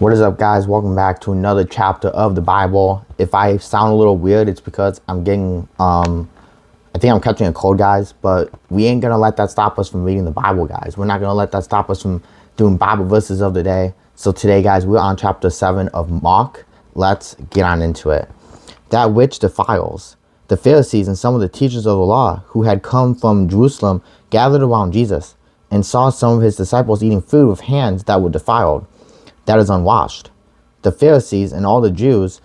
What is up, guys? Welcome back to another chapter of the Bible. If I sound a little weird, it's because I'm getting I think I'm catching a cold, guys, but we ain't gonna let that stop us from reading the Bible, guys. We're not gonna let that stop us from doing Bible verses of the day. So today, guys, we're on chapter 7 of Mark. Let's get on into it. That which defiles. The Pharisees and some of the teachers of the law who had come from Jerusalem gathered around Jesus and saw some of his disciples eating food with hands that were defiled, that is unwashed. The Pharisees and all the Jews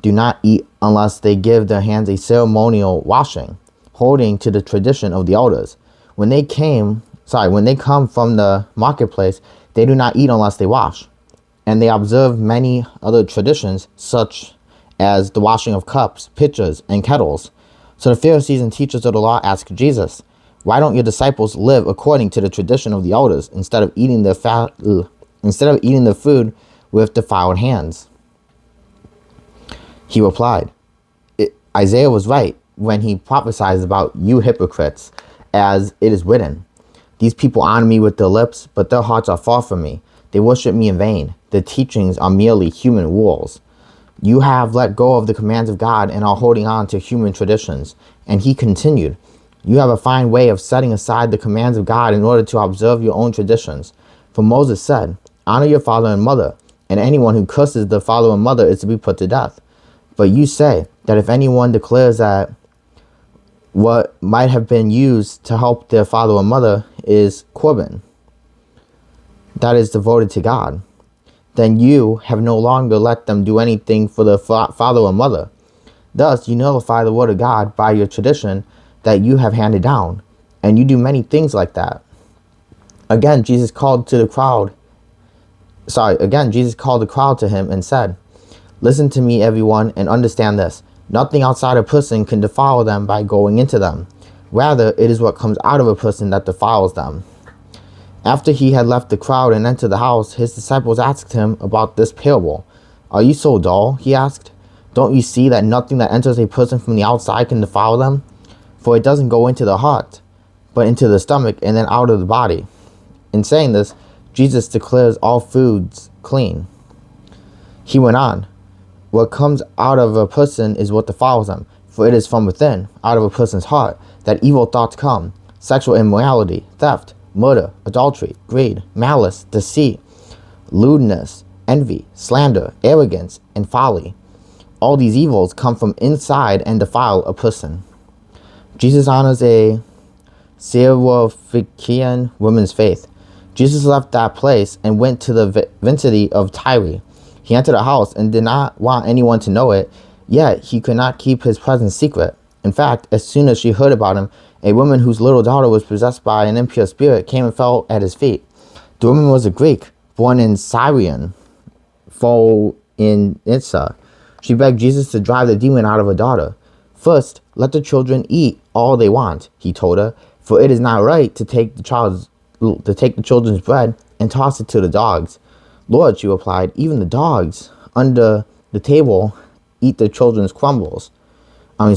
do not eat unless they give their hands a ceremonial washing, holding to the tradition of the elders. When they come from the marketplace, they do not eat unless they wash. And they observe many other traditions, such as the washing of cups, pitchers, and kettles. So the Pharisees and teachers of the law asked Jesus, "Why don't your disciples live according to the tradition of the elders instead of eating the food with defiled hands?" He replied, Isaiah was right when he prophesied about you hypocrites, as it is written, "These people honor me with their lips, but their hearts are far from me. They worship me in vain. Their teachings are merely human rules." You have let go of the commands of God and are holding on to human traditions. And he continued, "You have a fine way of setting aside the commands of God in order to observe your own traditions. For Moses said, 'Honor your father and mother,' and anyone who curses the father and mother is to be put to death. But you say that if anyone declares that what might have been used to help their father or mother is korban, that is devoted to God, then you have no longer let them do anything for the father or mother. Thus you nullify the word of God by your tradition that you have handed down, and you do many things like that." Again, Jesus called the crowd to him and said, "Listen to me, everyone, and understand this. Nothing outside a person can defile them by going into them. Rather, it is what comes out of a person that defiles them." After he had left the crowd and entered the house, his disciples asked him about this parable. "Are you so dull?" he asked. "Don't you see that nothing that enters a person from the outside can defile them? For it doesn't go into the heart, but into the stomach and then out of the body." In saying this, Jesus declares all foods clean. He went on, "What comes out of a person is what defiles them, for it is from within, out of a person's heart, that evil thoughts come: sexual immorality, theft, murder, adultery, greed, malice, deceit, lewdness, envy, slander, arrogance, and folly. All these evils come from inside and defile a person." Jesus honors a Syrophoenician woman's faith. Jesus left that place and went to the vicinity of Tyre. He entered a house and did not want anyone to know it, yet he could not keep his presence secret. In fact, as soon as she heard about him, a woman whose little daughter was possessed by an impure spirit came and fell at his feet. The woman was a Greek, born in Syrian, Phoenicia. She begged Jesus to drive the demon out of her daughter. "First, let the children eat all they want," he told her, "for it is not right to take the children's bread and toss it to the dogs." "Lord," she replied, "even the dogs under the table eat the children's crumbs." Then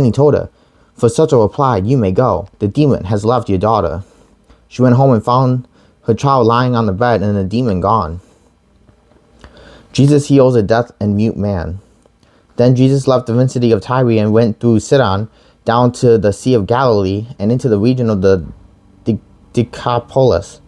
he told her, "For such a reply, you may go. The demon has left your daughter." She went home and found her child lying on the bed and the demon gone. Jesus heals a deaf and mute man. Then Jesus left the vicinity of Tyre and went through Sidon down to the Sea of Galilee and into the region of the Decapolis.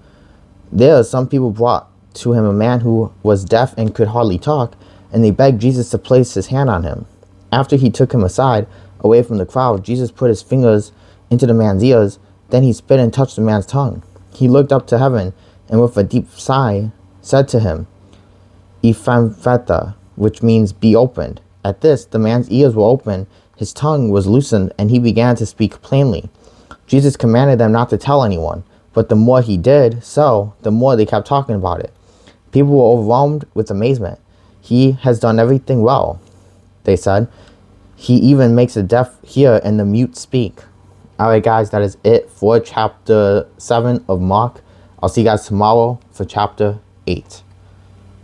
There some people brought to him a man who was deaf and could hardly talk, and they begged Jesus to place his hand on him. After he took him aside, away from the crowd, Jesus put his fingers into the man's ears. Then he spit and touched the man's tongue. He looked up to heaven and with a deep sigh said to him, "Ephphatha," which means "be opened." At this, the man's ears were opened, his tongue was loosened, and he began to speak plainly. Jesus commanded them not to tell anyone, but the more he did so, the more they kept talking about it. People were overwhelmed with amazement. "He has done everything well," they said. "He even makes the deaf hear and the mute speak." All right, guys, that is it for chapter 7 of Mark. I'll see you guys tomorrow for chapter 8.